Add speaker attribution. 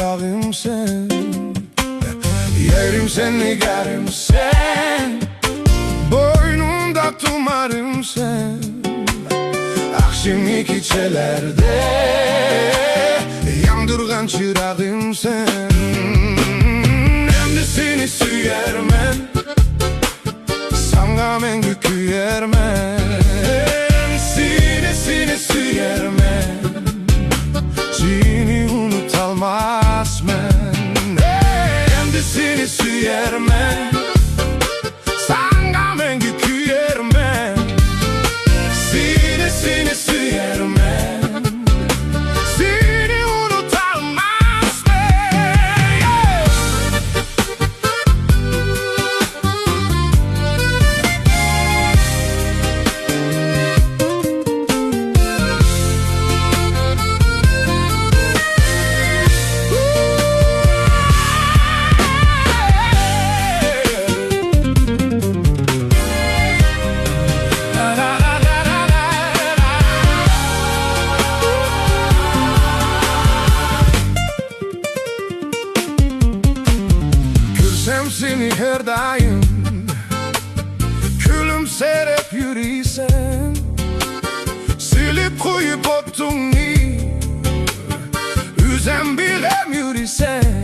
Speaker 1: çırağım sen. Yerim sen, nigarım sen. Boynumda tumarım sen. Akşam gecелerde yandırgan çırağım sen. Hem de seni süyermen, sana men küyermen. Seni süyermen, seni unutalmaz men. Hem de seni süyermen, sana men küyermen. Seni süyermen, seni unutalmaz men. Görsem seni her daim, gülümserip yürüysen. Silip koyup ottun ni, üzem bilem yürüysen.